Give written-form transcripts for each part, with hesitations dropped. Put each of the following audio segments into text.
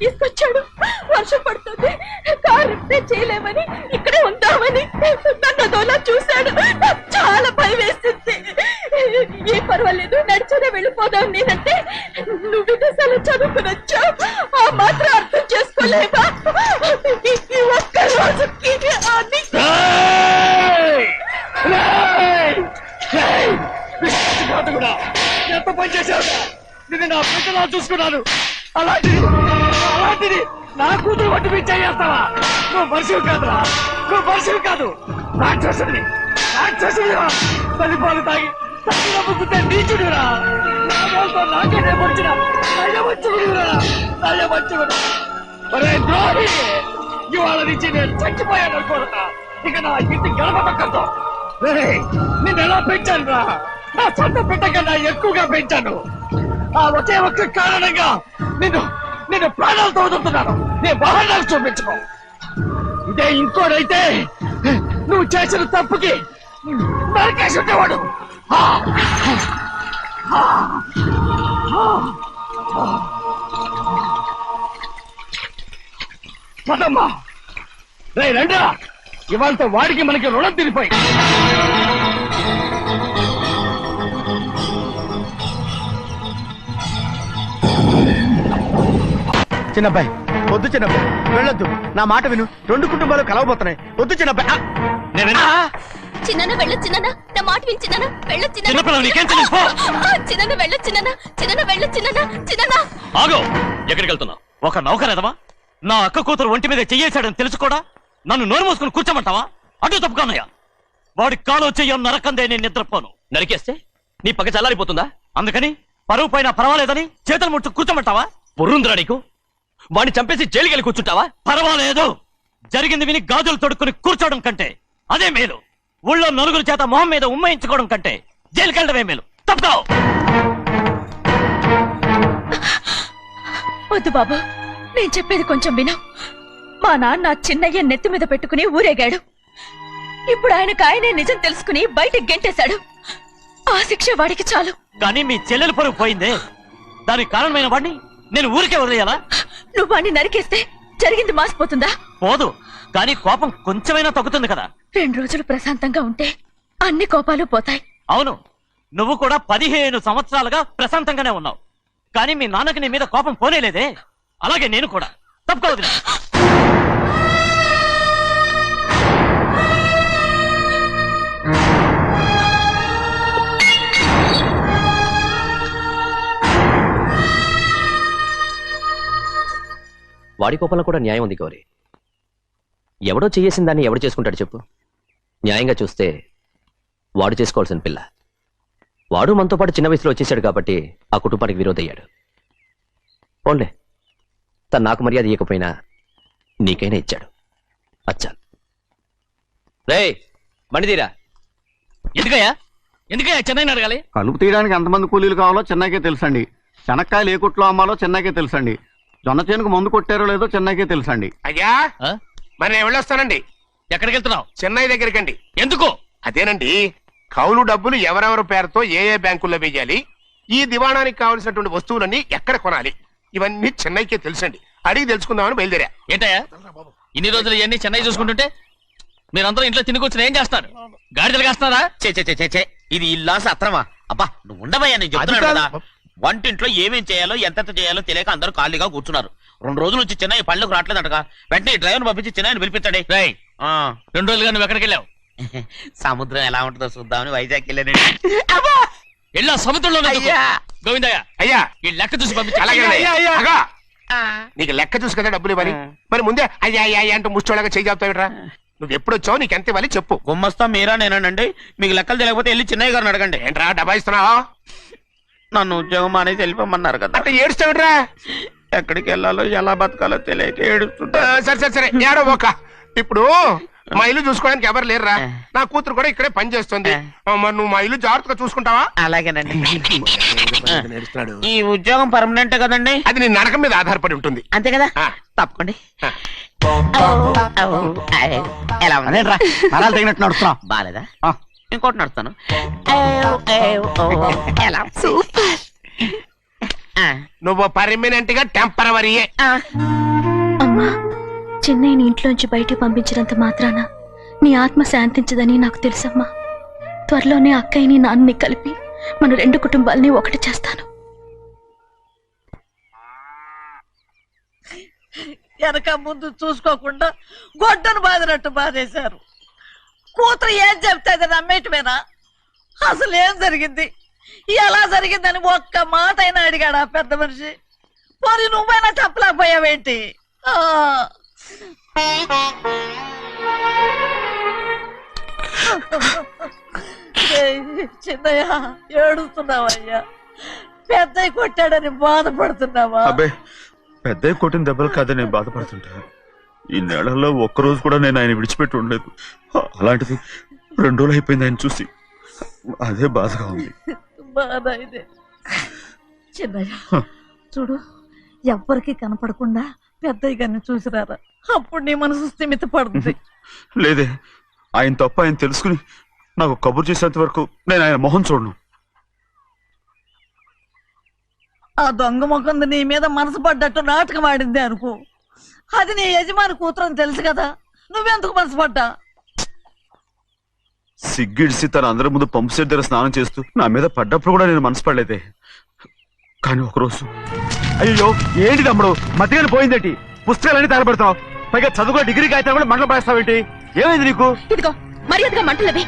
తీసుకొచ్చాడు. వర్షం పడుతుంది, కారు రిపేర్ చేయలేమని ఇక్కడే ఉందామని నన్ను అదోలా చూశాడు. చాలా భయం వేసింది. ఏ పర్వాలేదు, నడిచనే వెళ్ళిపోదాం నేనంటే, నువ్వు విదేశాలు చదువుకుని వచ్చావు, ఆ మాత్రం అర్థం చేసుకోలేవా? ఈ ఒక్క రోజుకి ఎంత పని చేశావు? నేను నా బిడ్డలా చూసుకున్నాను. అలాంటిది నా కూతురు వంటి మీద చేస్తావా? నువ్వు మనిషివి కాదురా, నువ్వు మనిషివి కాదు, రాక్షసుడివి. తల్లిపాలు తాగి తల్లి నమ్ముకుంటే నీచుడురా. నాకేనే వచ్చిన నయ్యవచ్చుడురా. ఒరే ద్రోహి, ఇవాళ నుంచి నేను చచ్చిపోయాను అనుకోరా. ఇక నా ఇంటి గడప పక్కతో నిన్ను ఎలా పెంచాను రా? నా సొంత బిడ్డ కన్నా ఎక్కువగా పెంచాను. ఆ ఒకే ఒక్క కారణంగా నిన్ను ప్రాణాలతో వదులుతున్నాను. నీ వాహనాలు చూపించుకో. ఇదే ఇంకోడైతే నువ్వు చేసిన తప్పుకి నరకేసి ఉండేవాడు. పదమ్మా, రే రండా, ఇవాళతో వాడికి మనకి రుణం తిరిగిపోయి. చిన్నబ్బాయి వద్దు, చిన్నబ్బాయి వెళ్ళొద్దు, నా మాట విను. 2 కుటుంబాలు కలవబోతున్నాయి. వద్దు చిన్నబ్బాయి. చిన్న వెళ్ళొచ్చు, నా మాట విని చిన్న వెళ్ళొచ్చు, చిన్న వెళ్ళొచ్చు, చిన్న వెళ్ళొచ్చు. ఆగో, ఎక్కడికి వెళ్తున్నావు? ఒక నౌకరేదవా నా అక్క కూతురు ఒంటి మీద చెయ్యేశాడని తెలుసుకోడా నన్ను నోరు మూసుకుని కూర్చోమంటావా? అటు తప్పుకోనయ్యా. వాడి కాలో చెయ్యం నరకందే నేను నిద్రపోను. నరికేస్తే నీ పక్క చల్లారిపోతుందా? అందుకని పరువు పైన పర్వాలేదని చేతులు ముట్టు కూర్చోమంటావా? బుర్రుందిరా నీకు? వాడిని చంపేసి జైలుకెళ్ళి కూర్చుంటావా? పర్వాలేదు, జరిగింది విని గాజులు తొడుక్కుని కూర్చోవడం కంటే అదే మేలు. ఊళ్ళో నలుగురు చేత మొహం మీద ఉమ్మయించుకోవడం కంటే జైలుకెళ్ళడమే మేలు. తప్పుకో. వద్దు బాబు, నేను చెప్పేది కొంచెం విను. మా నాన్న చిన్నయ్య నెత్తి మీద పెట్టుకుని ఊరేగాడు. ఇప్పుడు ఆయననే నిజం తెలుసుకుని బయటకు గెంటేశాడు. ఆ శిక్ష వాడికి చాలు. కానీ మీ చెల్లెలు పరువు పోయిందే, దానికి కారణమైన వాడిని నేను ఊరికే వదిలేయాలా? నువ్వు వాడిని నరికేస్తే జరిగింది మాసిపోతుందా? పోదు, కానీ కోపం కొంచెమైనా తగ్గుతుంది కదా. 2 రోజులు ప్రశాంతంగా ఉంటే అన్ని కోపాలు పోతాయి. అవును, నువ్వు కూడా 15 సంవత్సరాలుగా ప్రశాంతంగానే ఉన్నావు. కానీ మీ నాన్నకి నీ మీద కోపం పోనేలేదే. అలాగే నేను కూడా. తప్పుకోవద్దు. వాడి కోపంలో కూడా న్యాయం ఉంది గౌరీ. ఎవడో చేయేసిన దాన్ని ఎవడు చేసుకుంటాడు చెప్పు? న్యాయంగా చూస్తే వాడు చేసుకోవాల్సిన పిల్ల. వాడు మనతో పాటు చిన్న వయసులో వచ్చేసాడు కాబట్టి ఆ కుటుంబానికి విరోధయ్యాడు. పోన్లే, తను నాకు మర్యాద ఇవ్వకపోయినా నీకైనా ఇచ్చాడు. అచ్చా రే బండిదీరా. ఎందుకయ్యా చెన్నైని అడగాలి? కలుపు తీయడానికి ఎంతమంది కూలీలు కావాలో చెన్నైకే తెలుసండి. శనక్కాయలు ఏ కుట్లో అమ్మాలో చెన్నైకే తెలుసండి. జొన్న చేనుకు మందు కొట్టారో లేదో చెన్నైకే తెలుసండి. అయ్యా, మరి నేను వెళ్ళొస్తానండి. ఎక్కడికి వెళ్తున్నావు? చెన్నై దగ్గరికండి. ఎందుకు? అదేనండి, కౌలు డబ్బులు ఎవరెవరి పేరుతో ఏ ఏ బ్యాంకుల్లో వేయాలి, ఈ దివాణానికి కావలసినటువంటి వస్తువులన్నీ ఎక్కడ కొనాలి, ఇవన్నీ చెన్నైకే తెలుసండి. అడిగి తెలుసుకుందామని బయలుదేరా. ఏంటయ్యా ఇన్ని రోజులు ఇవన్నీ చెన్నై చూసుకుంటుంటే మీరందరూ ఇంట్లో తినుకొచ్చిన ఏం చేస్తారు? గాడిదలు కాస్తున్నారా? చే ఇది ఇల్లా సత్రమా? అబ్బా నువ్వు ఉండబోయా, నేను చెప్తున్నాను కదా. వంటింట్లో ఏమేం చేయాలో ఎంతెంత చేయాలో తెలియక అందరూ ఖాళీగా కూర్చున్నారు. 2 రోజులు నుంచి చెన్నై పళ్ళకు రావట్లేదంటగా. వెంటనే డ్రైవర్ పంపించి చెన్నైని పిలిపించండి. 2 రోజులుగా నువ్వు ఎక్కడికి వెళ్ళావు? సముద్రం ఎలా ఉంటుందో చూద్దామని వైజాగ్ వెళ్ళానండి. వెళ్ళా సముద్రంలో గోవిందయ్య అయ్యా, ఈ లెక్క చూసి పంపించి. నీకు లెక్క చూసి కదా డబ్బులు ఇవ్వాలి. మరి ముందే అయ్యా అయ్యా అంటూ ముష్టోళ్ళగా చేయి చెప్తావిట్రా. నువ్వు ఎప్పుడు వచ్చావు, నీకు ఎంత ఇవ్వాలి చెప్పు. గుమ్మస్తా మీరా నేనండి. మీకు లెక్కలు తెలియకపోతే వెళ్ళి చెన్నై గారిని అడగండి. ఏంట్రా డబ్బా ఇస్తున్నావా? నన్ను ఉద్యోగం అనేది వెళ్ళిపోమన్నారు కదా. అంటే ఏడుస్తావిట్రా? ఎక్కడికి వెళ్ళాలో ఎలా బతకాలో తెలియక ఏడుస్తుంటా. సరే ఏడో ఒక. ఇప్పుడు మా ఇల్లు చూసుకోవడానికి ఎవరు లేరురా. నా కూతురు కూడా ఇక్కడే పని చేస్తుంది. మరి నువ్వు మా ఇల్లు జాగ్రత్తగా చూసుకుంటావా? అలాగేనండి. ఈ ఉద్యోగం పర్మనెంట్ కదండి? అది నీ నరకం మీద ఆధారపడి ఉంటుంది. అంతే కదా, తప్పకండి. ఎలా అదేంట్రా నరాలు తగినట్టు నడుస్తున్నావు? బాలేదా? ఇంకోటి నడుస్తాను. నువ్వు పర్మనెంట్ గా టెంపరవరీయే. అమ్మా, చిన్నయ్యని ఇంట్లోంచి బయటికి పంపించినంత మాత్రాన నీ ఆత్మ శాంతించదని నాకు తెలుసమ్మా. త్వరలోనే అక్కయ్యని నాన్నని కలిపి మన 2 కుటుంబాలని ఒకటి చేస్తాను. వెనక ముందు చూసుకోకుండా గొడ్డను బాదినట్టు బాధేశారు. కూతురు ఏం చెప్తే నమ్మేటమేనా? అసలు ఏం జరిగింది, ఎలా జరిగిందని ఒక్క మాట అయినా అడిగాడు ఆ పెద్ద మనిషి. పోనీ నువ్వైనా చెప్పలేకపోయావేంటి? చిన్నయ్య, ఏడుస్తున్నావయ్యా? పెద్దయ్య కొట్టాడని బాధపడుతున్నావా? అబ్బే, పెద్దయ్య కొట్టిన దెబ్బలు కాదని నేను బాధపడుతుంటా. ఈ నెలల్లో ఒక్కరోజు కూడా నేను ఆయన విడిచిపెట్టి ఉండలేదు. అలాంటిది 2 రోజులు అయిపోయింది ఆయన చూసి. అదే బాధగా ఉంది. బాధ ఇదే. చిన్నయ్య చూడు, ఎవ్వరికి కనపడకుండా పెద్దయ్య గారిని చూసిరారా, అప్పుడు నీ మనసు స్థిమిత పడుతుంది. లేదే, ఆయన తప్ప ఆయన తెలుసుకుని నాకు కబురు చేసేంత వరకు నేను ఆయన మొహం చూడను. ఆ దొంగ ముఖంది నీ మీద మనసు పడ్డట్టు నాటకం ఆడింది అనుకో. అది నీ యజమాని కూతురు అని తెలుసు కదా, నువ్వెందుకు మనసు పడ్డా? సిగ్గిడిసి తన అందరి ముందు పంపు సెట్ దగ్గర స్నానం చేస్తూ నా మీద పడ్డప్పుడు కూడా నేను మనసు పడలేదే. కానీ ఒకరోజు, అయ్యో ఏంటి తమ్ముడు, మధ్యగానే పోయిందేంటి? పుస్తకాలన్నీ తగలబెడతావు, పైగా చదువుకో డిగ్రీ కాగితాలు కూడా మంటలు పడేస్తావేంటి? ఏమైంది నీకు? ఇదిగో మర్యాదగా మంటలవి.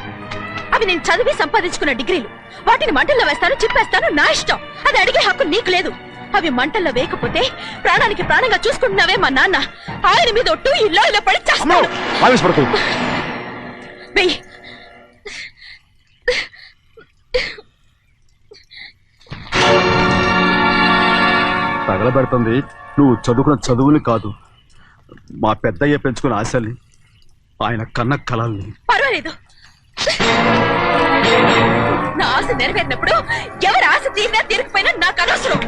అవి నేను చదివి సంపాదించుకున్న డిగ్రీలు. వాటిని మంటల్లో వేస్తాను, చిప్పేస్తాను, నా ఇష్టం. అది అడిగే హక్కు నీకు లేదు. అవి మంటల్లో వేయకపోతే ప్రాణానికి ప్రాణంగా చూసుకుంటున్నావే మా నాన్న. ఆయన మీద ఒట్టు ఇల్లు ఇలా పడి చేస్తాను. వెయ్యి. తగలబెడుతుంది నువ్వు చదువుకున్న చదువుని కాదు, మా పెద్దయ్య పెంచుకున్న ఆశల్ని, ఆయన కన్న కలల్ని. పర్వాలేదు, నా ఆశ నెరవేరినప్పుడు ఎవరి ఆశ తీరినా తీరకపోయినా నాకు అనవసరం.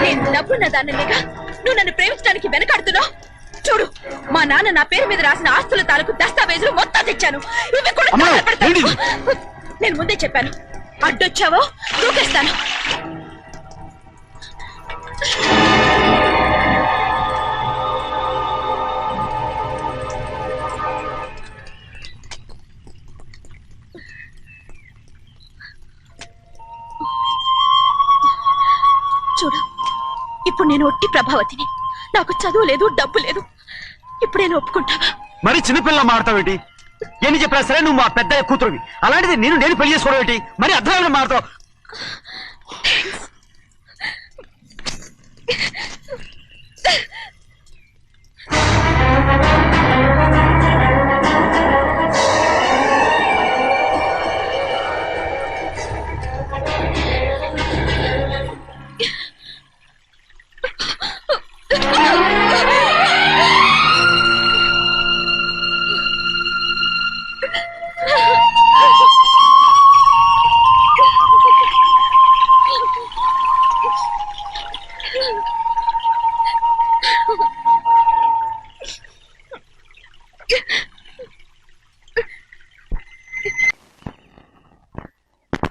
నేను డబ్బున్న దానిగా నువ్వు నన్ను ప్రేమించడానికి వెనకాడుతున్నావు. చూడు, మా నాన్న నా పేరు మీద రాసిన ఆస్తుల తాలూకు దస్తావేజులు మొత్తం తెచ్చాను. ఇవి కూడా తగలబెడతాను. నేను ముందే చెప్పాను, అడ్డొచ్చావో దూకేస్తాను. చూడు, ఇప్పుడు నేను ఒట్టి ప్రభావతిని. నాకు చదువు లేదు, డబ్బు లేదు. ఇప్పుడు నేను ఒప్పుకుంటావా? మరి చిన్నపిల్ల మాడతావేంటి? ఎన్ని చెప్పినా సరే నువ్వు మా పెద్దయ్య కూతురువి. అలాంటిది నేను పెళ్లి చేసుకోవడం ఏంటి? మరి అర్థంగా మాడతావు.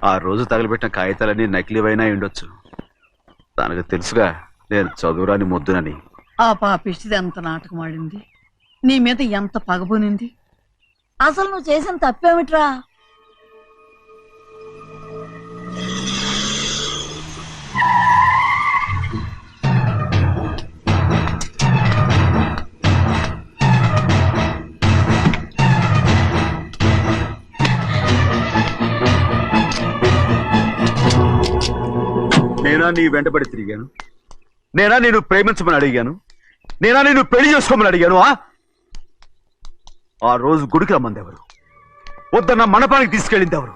ఆ రోజు తగలబెట్టిన కాగితాలన్నీ నకిలీవైనా ఉండొచ్చు. తనకు తెలుసుగా నేను చదువురాని ముద్దునని. ఆ పాపిష్టిది ఎంత నాటకం ఆడింది, నీ మీద ఎంత పగబోనింది. అసలు నువ్వు చేసిన తప్పేమిట్రా? నేనా నీ వెంటబడి తిరిగాను? నేనా నేను ప్రేమించమని అడిగాను? నేనా నేను పెళ్లి చేసుకోమని అడిగాను? ఆ రోజు గుడికి రమ్మంది ఎవరు? వద్దన్న మండపానికి తీసుకెళ్ళింది ఎవరు?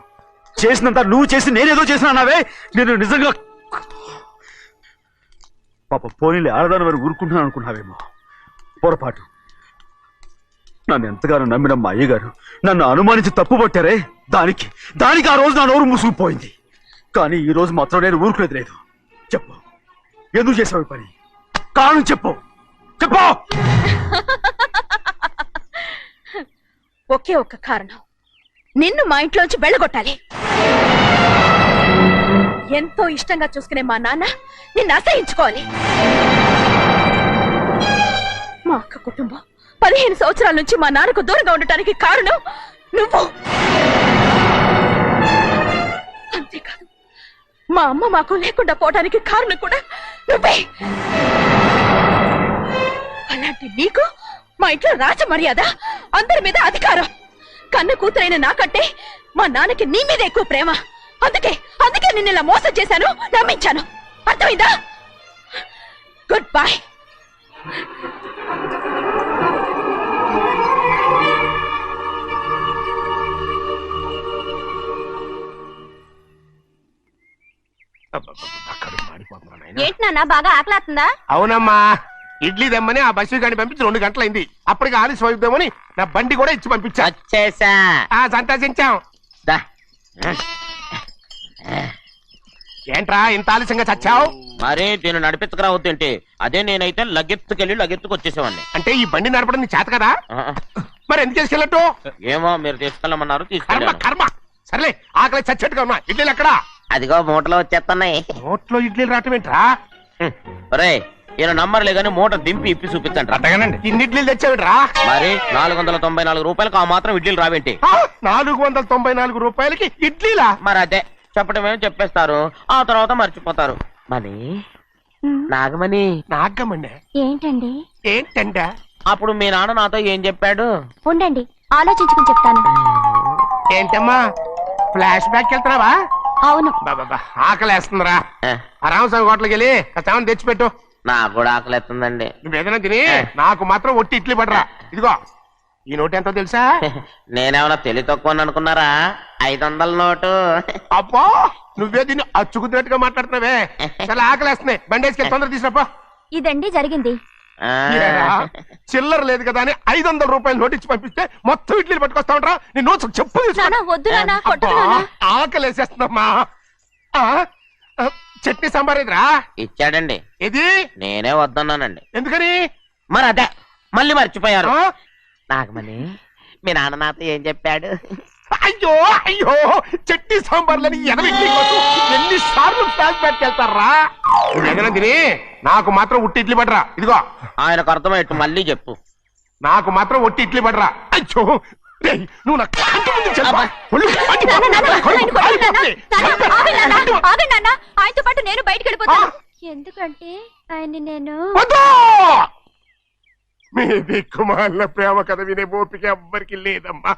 చేసినంత నువ్వు చేసి నేనేదో చేసిన అన్నావే. నేను నిజంగా పాప పోనీలే, ఆడదాని వారు ఊరుకుంటున్నాను అనుకున్నావేమో. పొరపాటు. నన్ను ఎంతగానో నమ్మిన మా అయ్యగారు నన్ను అనుమానించి తప్పుపట్టారే, దానికి ఆ రోజు నా నోరు మూసుకుపోయింది. కానీ ఈ రోజు మాత్రం నేను ఊరుకునేది లేదు. చెప్పు, ఎందుకు చేసావు పని? కారణం చెప్పు. ఒకే ఒక్క కారణం, నిన్ను మా ఇంట్లోంచి వెళ్ళగొట్టాలి. ఎంతో ఇష్టంగా చూసుకునే మా నాన్న నిన్ను అసహించుకోవాలి. మా అక్క కుటుంబం 15 సంవత్సరాల నుంచి మా నాన్నకు దూరంగా ఉండటానికి కారణం నువ్వు. అంతేకాదు మా అమ్మ మాకు లేకుండా పోవడానికి కారణం కూడా నువ్వే. అలాంటి నీకు మా ఇంట్లో రాజ మర్యాద, అందరి మీద అధికారం. కన్న కూతురైన నాకంటే మా నాన్నకి నీ మీద ఎక్కువ ప్రేమ. అందుకే నిన్ను ఇలా మోసం చేశాను, నమ్మించాను. అర్థమైందా? Good bye. ఏంటి నాన్న బాగా ఆకలాతుందా? అవునమ్మా, ఇడ్లీ దమ్మని ఆ బస్సు గాని పంపించి 2 గంటలైంది. అప్పటికి ఆలస్యం అవుతామని నా బండి కూడా ఇచ్చి పంపించా. సంతోషించాం. ఏంట్రా ఇంత ఆలస్యంగా చచ్చావు? మరే దీన్ని నడిపించకరావద్దేంటి? అదే నేనైతే లగెత్తుకు వచ్చేసేవాడిని. అంటే ఈ బండి నడపడం నీ చేత కదా? మరి ఎందుకు చేసుకెళ్ళట్టు? ఏమో మీరు తీసుకెళ్ళమన్నారు, కర్మ తీసుకెళ్ళాను. కర్మ. సర్లే, ఆకలి చచ్చట్టుగా ఉన్నా. ఇడ్లీలు ఎక్కడా? అదిగో మూటలో వచ్చేస్తున్నాయి. నోట్లో ఇడ్లీలు రావటం ఏంట్రా? రే ఈయన నంబర్లే గానీ మూట దింపి ఇప్పి చూపించండి. అట్టగానండి. ఇన్ని ఇడ్లీలు తెచ్చావిడ్రా? మరి 494 రూపాయలకు ఆ మాత్రం ఇడ్లీలు రావేంటి? 494 రూపాయలకి ఇడ్లీలా? మరి అదే చెప్పడమేమో చెప్పేస్తారు, ఆ తర్వాత మర్చిపోతారు. మనీ నాగమణి. నాగమండి ఏంటండి? ఏంటంట? అప్పుడు మీ నాన్న నాతో ఏం చెప్పాడు? ఉండండి ఆలోచించుకుని చెప్తాను. ఏంటమ్మా ఫ్లాష్ బ్యాక్ వెళ్తున్నావా? అవును. బాబా ఆకలేస్తుందిరా. రామస్వామి హోటల్కి వెళ్ళి కాస్త తెచ్చిపెట్టు. నాకు కూడా ఆకలిస్తుందండి. నువ్వేదైనా తిని నాకు మాత్రం ఒట్టి ఇడ్లీ పడరా. ఇదిగో ఈ నోటు ఎంతో తెలుసా? నేనేమన్నా తెలివి తక్కువ అనుకున్నారా? 500 నోటు. అబ్బో నువ్వే దీన్ని అచ్చుకుతున్నట్టుగా మాట్లాడుతున్నావే. చాలా ఆకలేస్తున్నాయి. బండేసుకెళ్ళి తొందర తీసినప్ప. ఇదండి జరిగింది. చిల్లర లేదు కదా అని 500 రూపాయలు నోటు ఇచ్చి పంపిస్తే మొత్తం ఇడ్లీలు పట్టుకొస్తా ఉంటా. నీ నోట్స్ చెప్పు. ఆకలేసేస్తున్నామ్మా. చట్నీ సాంబార్ ఇదిరా? ఇచ్చాడండి. ఇది నేనే వద్దన్నానండి. ఎందుకని? మరి అదే మళ్ళీ మర్చిపోయారు. నాగమణి మీ నాన్న నాతో ఏం చెప్పాడు? అయ్యో అయ్యో చట్నీ సాంబార్లని ఎన్నిసార్లు ఫ్లాష్ బ్యాక్ వెళ్తారా? నువ్వేదైనా తిని నాకు మాత్రం ఉట్టి ఇడ్లీ పడరా. ఇదిగో ఆయనకు అర్థమయ్యట్టు మళ్ళీ చెప్పు. నాకు మాత్రం ఒట్టి ఇడ్లీ పడరా. అయ్యో నువ్వు నాకు ఆయనతో పాటు నేను బయటకు వెళ్ళిపోతాను. ఎందుకంటే ఆయన్ని నేను మీ దిక్కుమాల ప్రేమ కథ వినే ఓపిక ఎవ్వరికి లేదమ్మా.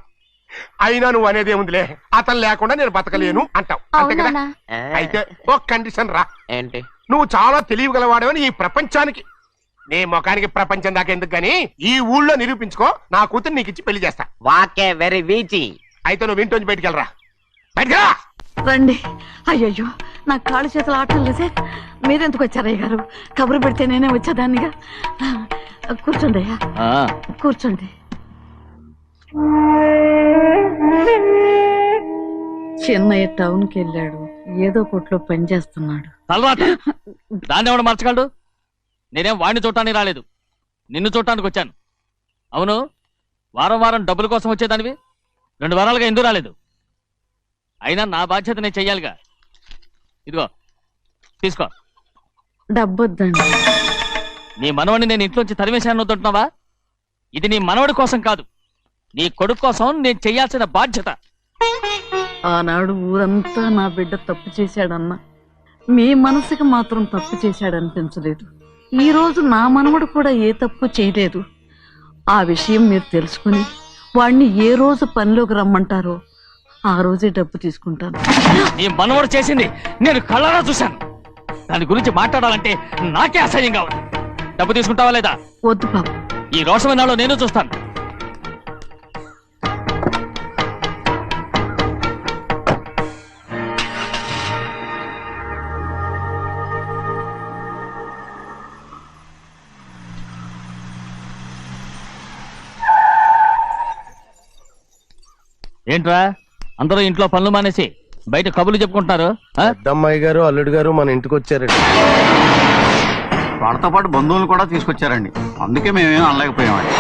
అయినా నువ్వు అనేది ఏముందిలే, అతను లేకుండా నేను బతకలేను అంటావు అంతే కదా? అయితే ఒక కండిషన్ రా. ఏంటి? నువ్వు చాలా తెలియగలవాడవని ఈ ప్రపంచానికి, నీ ముఖానికి ప్రపంచం దాకా ఎందుకు గాని ఈ ఊళ్ళో నిరూపించుకో. నా కూతురు నీకు ఇచ్చి పెళ్లి చేస్తా. వాకే వెరీ వీచి. అయితే నువ్వు ఇంటి బయటికి వెళ్ళరా. బయటకెళ్ళా రండి. అయ్యయ్యో నా కాళ్ళు చేతులు ఆటలు లేదే. మీరెందుకు వచ్చారయ్య గారు? కబురు పెడితే నేనే వచ్చేదాన్నిగా. కూర్చోండి అయ్యా, కూర్చోండి. చిన్నయ్య టౌన్ కి వెళ్ళాడు, ఏదో కొట్లో పని చేస్తున్నాడు. దాన్ని ఎవడు మార్చగలడు? నేనేం వాడిని చూడటానికి రాలేదు, నిన్ను చూడటానికి వచ్చాను. అవును, వారం వారం డబ్బుల కోసం వచ్చేదానివి 2 వారాలుగా ఎందుకు రాలేదు? అయినా నా బాధ్యత నేను చెయ్యాలిగా. ఇదిగో తీసుకో. డబ్బొద్దండి. నీ మనవడిని నేను ఇంట్లోంచి తరివేశాను వద్దంటున్నావా? ఇది నీ మనవడి కోసం కాదు, నీ కొడుకు కోసం నేను చెయ్యాల్సిన బాధ్యత. ఆనాడు ఊరంతా నా బిడ్డ తప్పు చేశాడన్నా, మీ మనసుకి మాత్రం తప్పు చేశాడనిపించలేదు. ఈ రోజు నా మనవడు కూడా ఏ తప్పు చేయలేదు. ఆ విషయం మీరు తెలుసుకుని వాడిని ఏ రోజు పనిలోకి రమ్మంటారో ఆ రోజే డబ్బు తీసుకుంటాను. నీ మనవడు చేసింది నేను కళ్ళారా చూశాను. దాని గురించి మాట్లాడాలంటే నాకే అసహ్యంగా ఉంది. డబ్బు తీసుకుంటావా లేదా? వద్దు బాబు. ఈ రోషమైన నాలో నేను చూస్తాను. ఏంట్రా అందరూ ఇంట్లో పనులు మానేసి బయట కబుర్లు చెప్పుకుంటున్నారు? పెద్దమ్మాయి గారు అల్లుడు గారు మన ఇంటికి వచ్చారండి. వాళ్ళతో పాటు బంధువులు కూడా తీసుకొచ్చారండి, అందుకే మేమేం అనలేకపోయామండి.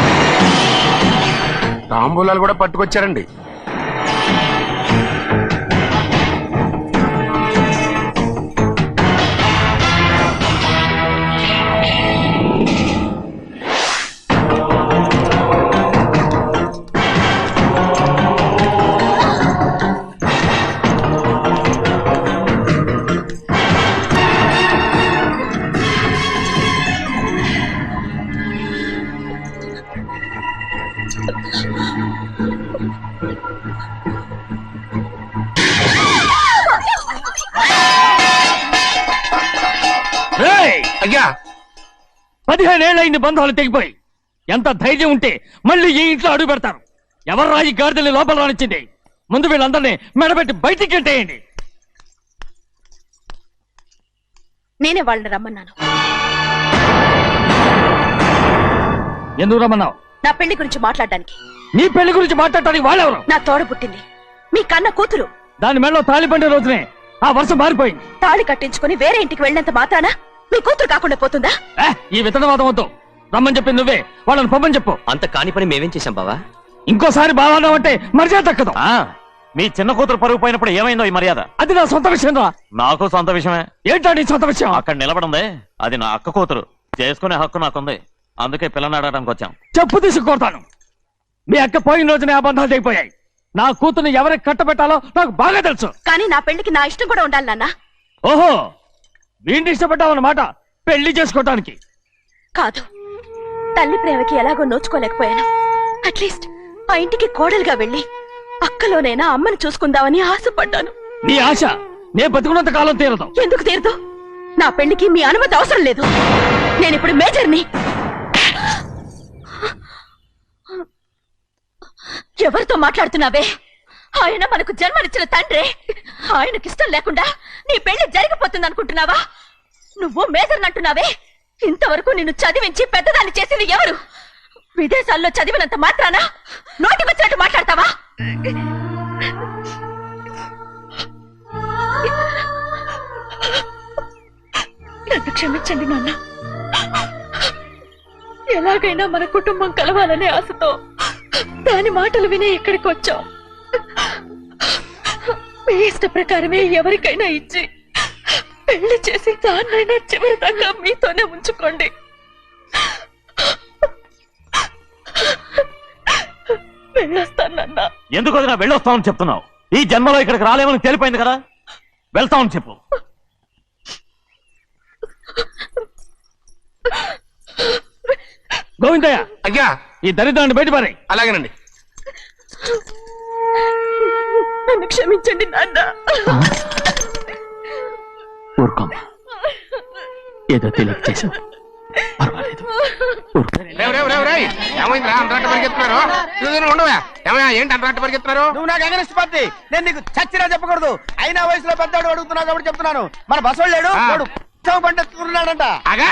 తాంబూలాలు కూడా పట్టుకొచ్చారండి. అయ్యా 15 ఏళ్ళైంది బంధాలు తెగిపోయి. ఎంత ధైర్యం ఉంటే మళ్ళీ ఈ ఇంట్లో అడుగు పెడతారు? ఎవరు రాయి గాడిదల్ని లోపల రానిచ్చింది? ముందు వీళ్ళందరినీ మెడబెట్టి బయటికి గెట్టేయండి. నేనే వాళ్ళని రమ్మన్నాను. ఎందుకు రమ్మన్నావు? నా పెళ్లి గురించి మాట్లాడడానికి. నీ పెళ్లి గురించి మాట్లాడటానికి వాళ్ళెవరు? నా తోడ పుట్టింది, మీ కన్న కూతురు. దాని మెడలో తాళి పండే రోజునే ఆ వర్షం మారిపోయింది. తాళి కట్టించుకుని వేరే ఇంటికి వెళ్ళినంత మాత్రాన మీ కూతురు కాకుండా పోతుందా? ఈ విత్తనవాదం వద్దు. రమ్మని చెప్పి నువ్వే వాళ్ళని పంపని చెప్పు. అంత కాని పని మేమేం చేశాం బావా? ఇంకోసారి బాగా అంటే మర్యాద తక్కదు. మీ చిన్న కూతురు పరుగు పోయినప్పుడు ఏమైందో ఈ మర్యాద? అది నా సొంత విషయం రా. నాకు సొంత విషయమే. ఏంటో నీ సొంత విషయం? అక్కడ నిలబడింది అది నా అక్క కూతురు. చేసుకునే హక్కు నాకుంది. అందుకే పిల్లని అడగడానికి వచ్చాం. చెప్పు తీసుకొడతాను. మీ అక్క పోయిన రోజునే ఆ బంధాలు తెగిపోయాయి. నా కూతుర్ని ఎవరికి కట్టబెట్టాలో నాకు బాగా తెలుసు. కానీ నా పెళ్లికి నా ఇష్టం కూడా ఉండాలి నాన్న. ఓహో, వీడిని ఇష్టపడ్డావన్నమాట పెళ్లి చేసుకోవటానికి? కాదు, తల్లి ప్రేమకి ఎలాగో నోచుకోలేకపోయాను. అట్లీస్ట్ ఆ ఇంటికి కోడలుగా వెళ్ళి అక్కలోనైనా అమ్మని చూసుకుందామని ఆశపడ్డాను. నీ ఆశ నే బతుకున్నంత కాలం తీరదు. ఎందుకు తీరదు? నా పెళ్లికి మీ అనుమతి అవసరం లేదు. నేనిప్పుడు మేజర్ని. ఎవరితో మాట్లాడుతున్నావే? ఆయన మనకు జన్మనిచ్చిన తండ్రే. ఆయనకిష్టం లేకుండా నీ పెళ్లి జరిగిపోతుంది అనుకుంటున్నావా? నువ్వు మేజర్ని అంటున్నావే. ఇంతవరకు నిన్ను చదివించి పెద్దదాన్ని చేసింది ఎవరు? విదేశాల్లో చదివినంత మాత్రాన నోటికొచ్చినట్టు మాట్లాడతావా? నన్ను క్షమించండి నాన్న. ఎలాగైనా మన కుటుంబం కలవాలనే ఆశతో దాని మాటలు వినే ఇక్కడికి వచ్చాం. మీ ఇష్ట ప్రకారమే ఎవరికైనా ఇచ్చి పెళ్లి చేసి దాన్నైనా చివరి దాకా మీతోనే ఉంచుకోండి. వెళ్ళొస్తానన్నా. ఎందుకు వదినా వెళ్ళొస్తామని చెప్తున్నావు? ఈ జన్మలో ఇక్కడికి రాలేమని తెలిపోయింది కదా. వెళ్తామని చెప్పు. గోవిందయ్య, అయ్యా ఈ దరిద్రాన్ని బయటపడి. అలాగేనండి. నన్ను క్షమించండి నాన్న. ఊరుకోమ్మా, ఏదో తెలియక చేశావు, పర్వాలేదు. ఏమైందిరా అంతరాట పరిగెత్తున్నారు? ఉండవా? ఏమయ్యా ఏంటి అంతరాట పరిగెత్తున్నారు? నువ్వు నాకు అగనిస్ట్ పార్టీ. నేను నీకు చచ్చినా చెప్పకూడదు. అయినా వయసులో పెద్దవాడు అడుగుతున్నావు కాబట్టి చెప్తున్నాను. మన బసోడు లేడు, పండుతున్నాడంట. అగా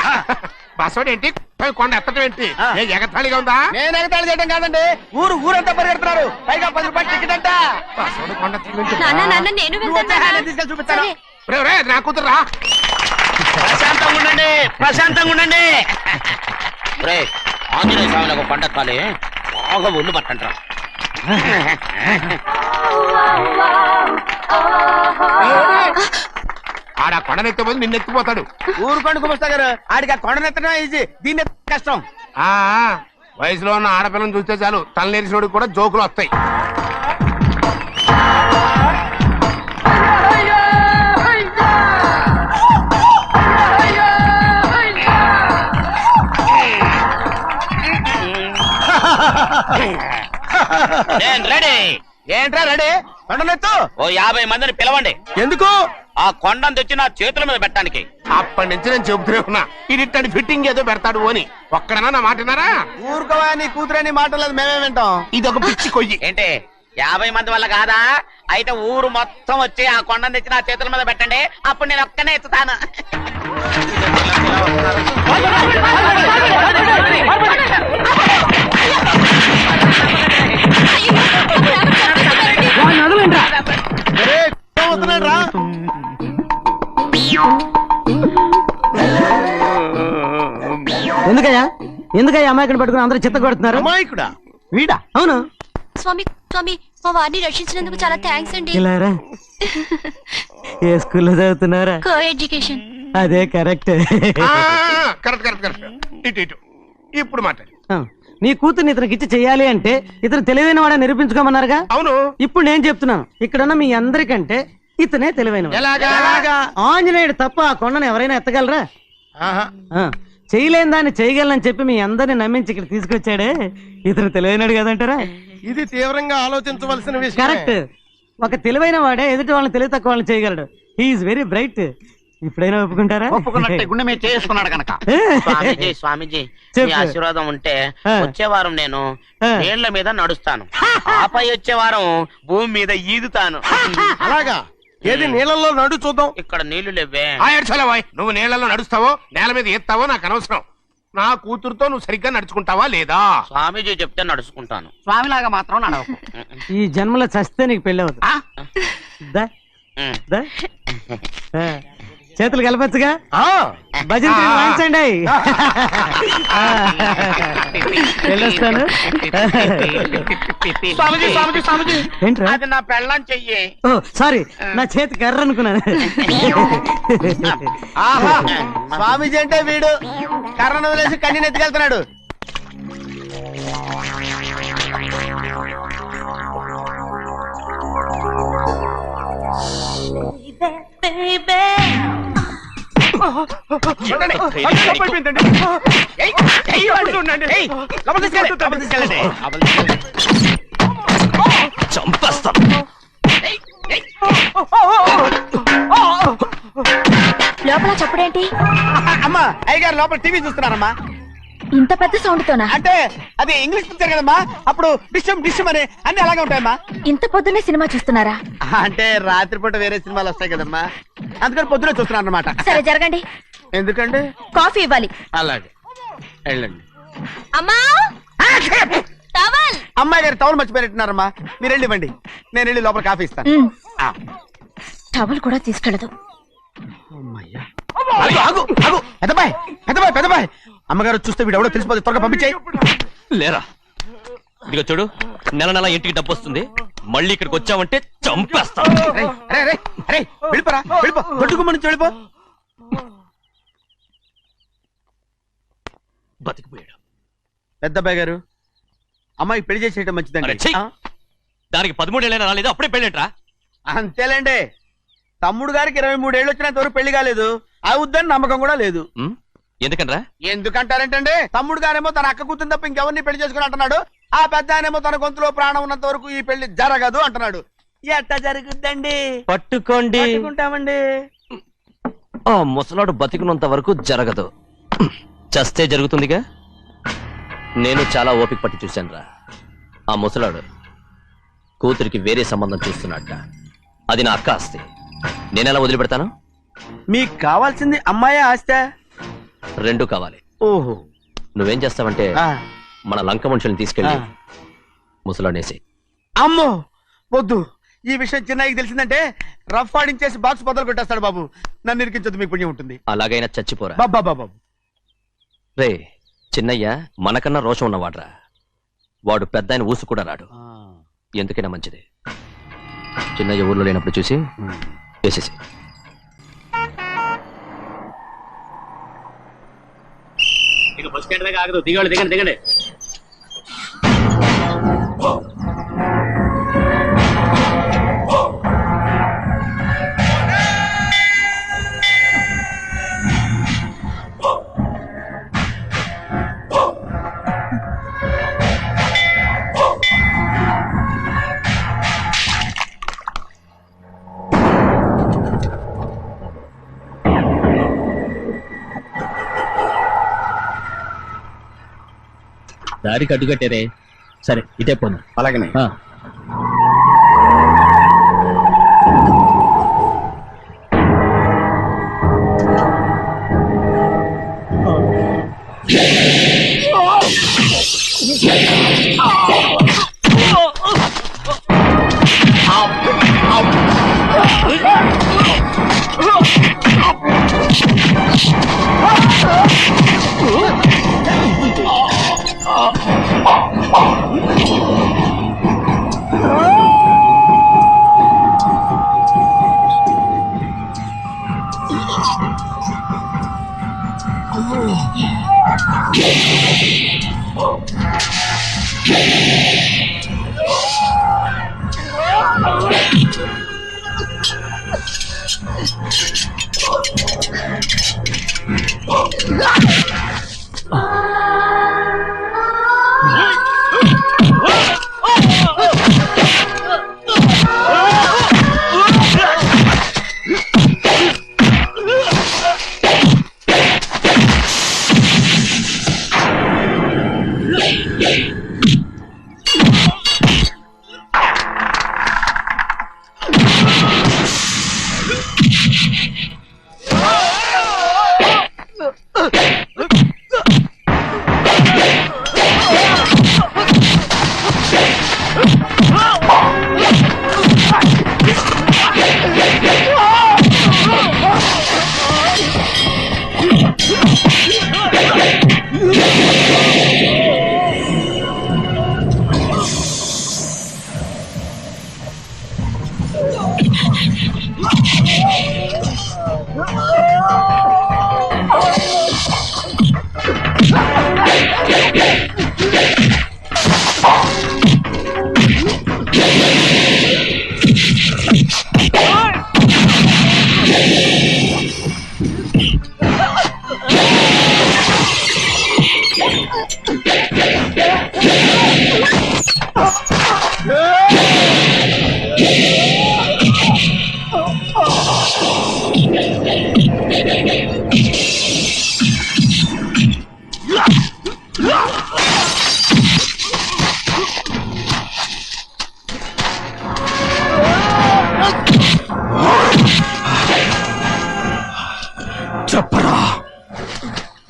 బసోడు ఏంటి? కొండ ఎత్తడం ఏంటి? ఎగతాళిగా ఉందా? నేను ఎగతాళి చేయడం కాదండి, ఊరంతా పరిగెడుతున్నారు. పైగా 10 రూపాయలు టికెట్ అంట. బసోడు కొండ తీసుకెళ్ళి చూపిస్తాను. నా కూతురు రా. ప్రశాంతంగా ఉండండి, ప్రశాంతంగా ఉండండి. ఆంజనేయ స్వామికి పండగ కాలే బాగా ఒళ్ళు పట్టంటారా. ఆడ కొండనెత్తబోదు నిన్నెత్తిపోతాడు. ఊరుకోండి కుమస్తా గారు, ఆడికి ఆ కొండనెత్తడం ఈజీ, దీన్ని కష్టం. వయసులో ఉన్న ఆడపిల్లని చూస్తే చాలు తలనేరిసినోడికి కూడా జోకులు వస్తాయి. రెడీ. ఏంట్రా రెడీ? కొండనెత్తు. ఓ 50 మందిని పిలవండి. ఎందుకు? ఆ కొండను తెచ్చి నా చేతుల మీద పెట్టడానికి. అప్పటి నుంచి నేను చెబుతూనే ఉన్నా, ఇది ఫిట్టింగ్ ఏదో పెడతాడు అని. ఒక్కడనా నా మాట విన్నారా? ఊరుకోవా, నీ కూతురని మాటలేదు, మేమే వింటాం. ఇది ఒక పిచ్చి కొయ్యి. ఏంటి 50 మంది వల్ల కాదా? అయితే ఊరు మొత్తం వచ్చి ఆ కొండను తెచ్చి నా చేతుల మీద పెట్టండి, అప్పుడు నేను ఒక్కనే ఎత్తుతాను. ఎందుకయ్యా అమాయకుడు పట్టుకుని అందరూ చిత్త కొడుతున్నారు? అమాయకుడా? వీడా? అవును. స్వామి స్వామి, మా వారిని రక్షించినందుకు చాలా థ్యాంక్స్ అండి. ఏ స్కూల్లో చదువుతున్నారా? Co education. అదే కరెక్ట్. Correct correct correct. ఇటు ఇప్పుడు మాట్లాడు. నీ కూతుర్ని ఇతనికి ఇచ్చి చెయ్యాలి అంటే ఇతను తెలివైన వాడని నిరూపించుకోమన్నారుగా. అవును. ఇప్పుడు నేను చెప్తున్నాను, ఇక్కడున్న మీ అందరికంటే ఇతనే తెలివైన. ఆంజనేయుడు తప్ప ఆ కొండను ఎవరైనా ఎత్తగలరా? చేయలేని దాన్ని చేయగలనని చెప్పి మీ అందరిని నమ్మించి ఇక్కడ తీసుకొచ్చాడే, ఇతను తెలివైనడు కదంటారా? ఇది తీవ్రంగా ఆలోచించవలసిన విషయం. కరెక్ట్. ఒక తెలివైన వాడే ఎదుటి వాళ్ళని తెలివి తక్కువ వాళ్ళని చేయగలడు. He's very bright. ఇప్పుడైనా ఒప్పుకుంటారా? ఒప్పుకున్నట్టే గుండె మీద చేసుకున్నాడు కనుక. స్వామీజీ స్వామీజీ మీ ఆశీర్వాదం ఉంటే వచ్చే వారం నేను నీళ్ల మీద నడుస్తాను, ఆపై వచ్చే వారం భూమి మీద ఈదుతాను. అలాగా? ఏది నీళ్ళల్లో నడు చూద్దాం. ఇక్కడ నీళ్లు లేవే. నువ్వు నీళ్లలో నడుస్తావో నేల మీద ఎత్తావో నాకు అనవసరం. నా కూతురుతో నువ్వు సరిగ్గా నడుచుకుంటావా లేదా? స్వామీజీ చెప్తే నడుచుకుంటాను. స్వామిలాగా మాత్రం నడవకు. ఈ జన్మలో చస్తే నీకు పెళ్ళి అవుతుంది. చేతులు కలపచ్చుగా, భజన వాయించండి. వెళ్ళొస్తాను. ఏంట్రా? అది నా పెళ్ళం చెయ్యి. ఓ సారీ, నా చేతి కర్ర అనుకున్నాను. స్వామీజీ అంటే వీడు కర్రను వదిలేసి కన్నీ నెత్తికెళ్తున్నాడు. చంపేస్తాను. లోపల చప్పుడేంటి? అమ్మా అయ్యగారు లోపల టీవీ చూస్తున్నారమ్మా. ఇంత పెద్ద సౌండ్ తోనా? అంటే అది ఇంగ్లీష్ పిక్చర్ కదమ్మా, అప్పుడు డిస్టమ్ డిస్టమ్ అని అన్ని అలాగే ఉంటాయమ్మా. ఇంత పొద్దున్నే సినిమా చూస్తున్నారా? అంటే రాత్రిపూట వేరే సినిమాలు వస్తాయి కదమ్మా, అందుకని పొద్దునే చూస్తున్నాను అనమాట. సరే జరగండి. ఎందుకంటే కాఫీ ఇవ్వాలి. అలాగే వెళ్ళండి. అమ్మా టవల్. అమ్మాయి గారు టవల్ మర్చిపోయినట్టున్నారమ్మా, మీరు వెళ్ళి ఇవ్వండి, నేను వెళ్ళి లోపల కాఫీ ఇస్తాను. టవల్ కూడా తీసుకెళ్ళదు. పెద్దబాయ్ పెద్దబాయ్ పెద్దబాయ్, అమ్మగారు చూస్తే వీడు ఎవడో తెలిసిపోతే త్వరగా పంపించాయి. లేరా, ఇదిగో చూడు, నెల నెల ఇంటికి డబ్బు వస్తుంది, మళ్ళీ ఇక్కడికి వచ్చావంటే చంపేస్తా. వెళ్ళిపోరా, వెళ్ళిపో, దొడ్డుకుమ్మ నుంచి వెళ్ళిపో. బతికిపోయాడు. పెద్దబాయ్ గారు, అమ్మాయి పెళ్లి చేసేయటం మంచిదండి. దానికి 13 ఏళ్ళైనా రాలేదు, అప్పుడే పెళ్ళేంట్రా? అంతేలేండి, తమ్ముడు గారికి 23 ఏళ్ళు వచ్చినంత వరకు పెళ్లి కాలేదు, అవుద్దని నమ్మకం కూడా లేదు. ఎందుకనరా? ఎందుకంటారేంటండి, తమ్ముడు గారేమో తన అక్క కూతురు తప్ప ఇంకెవరిని పెళ్లి చేసుకుని అంటున్నాడు, ఆ పెద్ద ఆయనేమో తన గొంతులో ప్రాణం ఉన్నంత వరకు ఈ పెళ్లి జరగదు అంటున్నాడు. ఎట్ట జరుగుద్దండి? పట్టుకోండి. పట్టుకుంటామండి. ఆ ముసలాడు బతికినంత వరకు జరగదు, చస్తే జరుగుతుందిగా. నేను చాలా ఓపిక పట్టి చూశానురా. ఆ ముసలాడు కూతురికి వేరే సంబంధం చూస్తున్నట్ట. అది నా అక్క ఆస్తి, నేనెలా వదిలిపెడతాను? మీకు కావాల్సింది అమ్మాయి ఆస్తి? రెండు కావాలి. ఓహో, నువ్వేం చేస్తావంటే మన లంక మనుషుల్ని తీసుకెళ్ళి ముసలాడేసి. అమ్మో వద్దు, ఈ విషయం చిన్నయ్యకి తెలిసిందంటే రఫ్ ఆడించేసి బాక్స్ బదులు కొట్టేస్తాడు బాబు. నన్ను ఇరికించదు, మీకు పుణ్యం ఉంటుంది. అలాగైనా చచ్చిపోరా బాబా. రే, చిన్నయ్య మనకన్నా రోషం ఉన్నవాడ్రా. వాడు పెద్ద ఆయన ఊసు కూడా రాడు. ఎందుకైనా మంచిది, చిన్నయ్య ఊర్లో లేనప్పుడు చూసి వేసేసి. బస్ స్టాండ్ దగ్గర ఆగదు, దిగండి దిగండి దిగండి. దారికి అడ్డుకట్టారే, సరే ఇటే పోను. అలాగనే.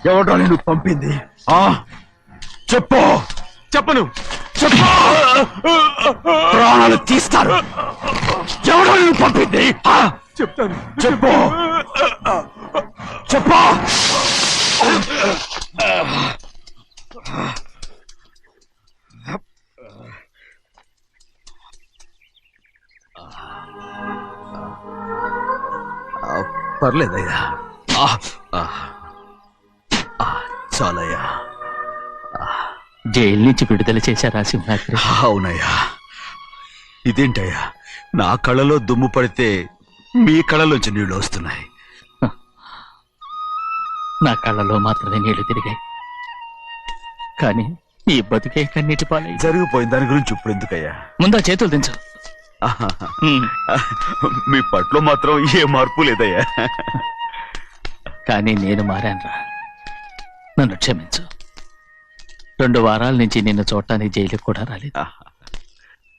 ఎవడో నేను పంపింది చెప్పు. చెప్పను. చెప్పు. ప్రాణాలు తీస్తారు. ఎవడో నేను పంపింది చెప్తాను. చెప్పు. చెప్పు. పర్లేదయ్యా. చాలయ్యా. జైలు నుంచి విడుదల చేశారా సింహాద్రి? అవునయ్యా. ఇదేంటయ్యా, నా కళ్ళలో దుమ్ము పడితే మీ కళ్ళలోంచి నీళ్లు వస్తున్నాయి. నా కళ్ళలో మాత్రమే నీళ్లు తిరిగాయి, కానీ ఈ బతుకే కన్నీటి పాలై. జరిగిపోయిన దాని గురించి ఇప్పుడు ఎందుకయ్యా? ముందా చేతులు దించు. మీ పట్ల మాత్రం ఏ మార్పు లేదయ్యా. కానీ నేను మారానురా, నన్ను క్షమించు. 2 వారాల నుంచి నిన్ను చూడటానికి జైలుకి కూడా రాలేదు.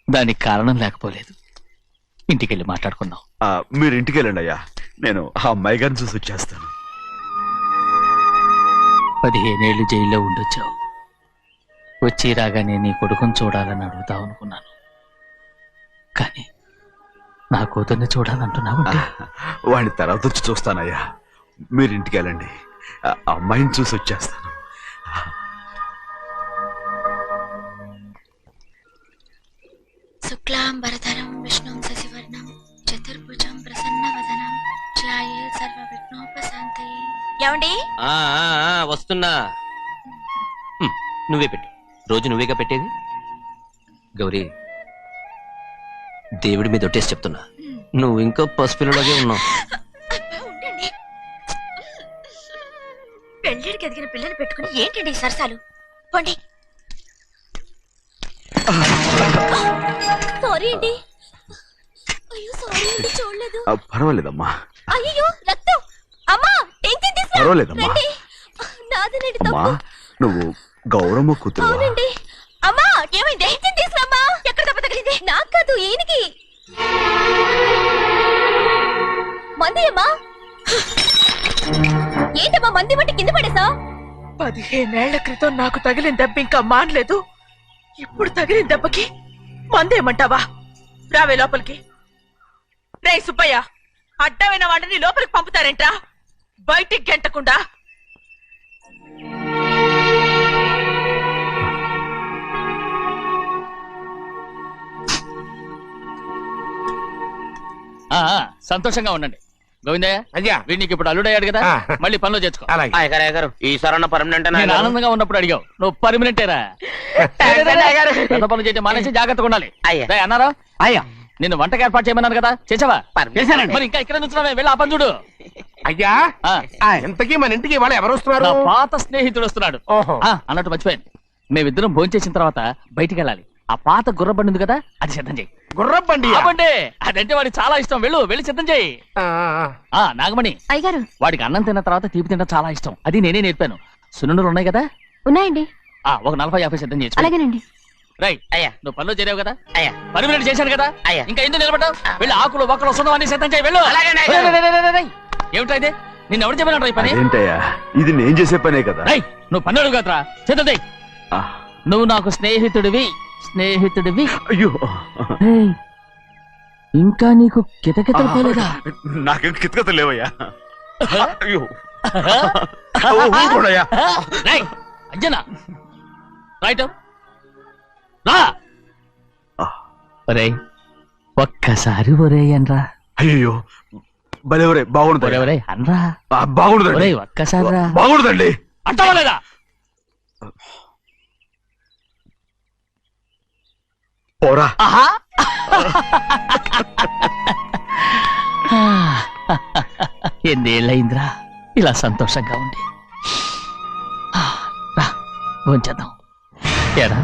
దానికి కారణం లేకపోలేదు. ఇంటికెళ్ళి మాట్లాడుకుందాం. మీరు ఇంటికి వెళ్ళండి అయ్యా, నేను ఆ అమ్మాయి గారిని చూసి వచ్చేస్తాను. 15 ఏళ్ళు జైల్లో ఉండొచ్చావు. వచ్చి రాగానే నీ కొడుకుని చూడాలని అడుగుతావు అనుకున్నాను, కానీ నా కూతుర్ని చూడాలంటున్నావు. వాడిని తర్వాత వచ్చి చూస్తానయ్యా, మీరు ఇంటికి వెళ్ళండి. ఆ అమ్మాయిని చూసి వచ్చేస్తాను. శుక్లాంబరధరం విష్ణుం శశివర్ణం చతుర్భుజం ప్రసన్నవదనం ధ్యాయే సర్వవిఘ్నోపశాంతయే. ఏమండి? వస్తున్నా. నువ్వే పెట్టు. రోజు నువ్వేగా పెట్టేది. గౌరీ, దేవుడి మీద ఒట్టేసి చెప్తున్నా, నువ్వు ఇంకా పసిపిల్లలాగే ఉన్నావు. పెళ్ళిడికి ఎదిగిన పిల్లని పెట్టుకుని ఏంటండి సరసాలు? పోండి. సారీ అండి. అయ్యో సారీ అండి, చూడలేదు. పర్వాలేదమ్మా. అయ్యో రక్తం. అమ్మా టెన్షన్ తీసుకురా. పర్వాలేదమ్మా. నాదనండి అమ్మా, తప్పు. నువ్వు గౌరమ్మ కూతురు. అవునండి. అమ్మా ఏమైంది? టెన్షన్ తీసుకురామ్మా. ఎక్కడ దెబ్బ తగిలింది? నాకు కాదు, ఈయనకి. మంది అమ్మా. ఏంటమ్మా మంది బట్టి కింద పడేసా? 15 ఏళ్ల క్రితం నాకు తగిలిన దెబ్బ ఇంకా మానలేదు. ఇప్పుడు తగిలిన దెబ్బకి మందేమంటావా? రావే లోపలికి. రే సుబ్బయ్య, అడ్డమైన వాడిని లోపలికి పంపుతారేంట్రా? బయటికి గెంటకుండా. సంతోషంగా ఉండండి. గోవిందయ్య, అయ్యా, వీడికి ఇప్పుడు అల్లుడయ్యాడు కదా, మళ్ళీ పనిలో చేర్చుకో. ఈ సరణ పర్మనెంట్ నేను ఆనందంగా ఉన్నప్పుడు అడిగావు, నువ్వు పర్మనెంటేరా. పెద్ద పనులు చేయడం మానేసి జాగ్రత్తగా ఉండాలి. అన్నారా? అయ్యా, నిన్ను వంటకి ఏర్పాటు చేయమన్నాను కదా, చేసావా? మరి ఇంకా ఇక్కడ నుంచున్నావే, వెళ్ళి ఆ పని చూడు. అయ్యా, ఇంతకీ మన ఇంటికి వాళ్ళు ఎవరు వస్తున్నారు? నా పాత స్నేహితుడు వస్తున్నాడు. అన్నట్టు మర్చిపోయాను, మేమిద్దరం భోంచేసిన తర్వాత బయటికి వెళ్ళాలి. ఆ పాత గుర్రబండి ఉంది కదా, అది సిద్ధం చేయి. గుర్రబండి? అదంటే వాడికి చాలా ఇష్టం. వెళ్ళి సిద్ధం చేయి. నాగమణి, అయ్యగారు, వాడికి అన్నం తిన్న తర్వాత తీపి తినడం చాలా ఇష్టం. అది నేనే నేర్పాను. సున్నుండలు ఉన్నాయి కదా? ఉన్నాయండి. ఒక 40-50 సిద్ధం చేసి. అలాగేనండి. రైట్. అయ్యా, నువ్వు పనిలో చేరావు కదా, పర్మినెంట్ చేశాను కదా, ఇంకా ఎందుకు నిలబడ్డావు? వెళ్ళి ఆకులు ఒక్కలు వస్తుందో అన్ని సిద్ధం చేయి. వెళ్ళు. ఏమిటా ఇది? నిన్ను ఎవరు చెప్పినట్టు ఈ పని? ఏంటయ్యా, ఇది నేను చేసే పనే కదా. నువ్వు పని అడుగు కదరా, సిద్ధం చేయి. నువ్వు నాకు స్నేహితుడివి. అయ్యో, ఇంకా నీకు కితకితలు పోలేదా? నాకేం కితకితలు లేవయ్యా. అయ్యో, అజ్జనా రైట్ రా. ఒరేయ్, ఒక్కసారి ఒరే అనరా. అయ్యో, భలే బాగుంటుంది. ఒరే అనరా. బాగుండదండి. ఒక్కసారి రా. బాగుండదండి. అంటావా లేదా? పోరా. ఎన్నేళ్ళయిందిరా ఇలా సంతోషంగా ఉండి. రా భోంచేద్దాం. ఏరా,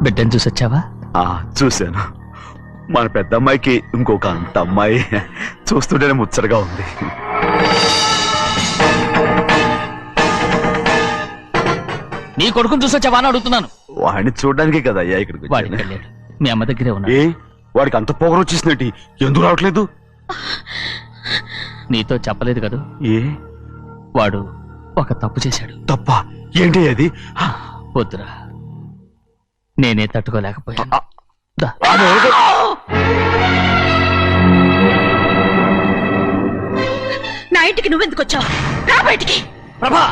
బిడ్డను చూసొచ్చావా? చూశాను. మన పెద్ద అమ్మాయికి ఇంకొక అంత అమ్మాయి చూస్తుంటేనే ముచ్చటగా ఉంది. నీ కొడుకుని చూసొచ్చావా అని అడుగుతున్నాను. వాడిని చూడడానికి కదా అయ్యా ఇక్కడికి. వాడికి వెళ్ళాడు, మీ అమ్మ దగ్గరే ఉన్నాడు. వాడికి అంత పొగరు వచ్చేసినట్టు ఎందుకు రావట్లేదు? నీతో చెప్పలేదు కదా. ఏ వాడు ఒక తప్పు చేశాడు. తప్ప ఏంటి అది? వద్దురా, నేనే తట్టుకోలేకపోయాను. దా. నా ఇంటికి నువ్వెందుకు వచ్చావు? రా బయటికి. ప్రభా,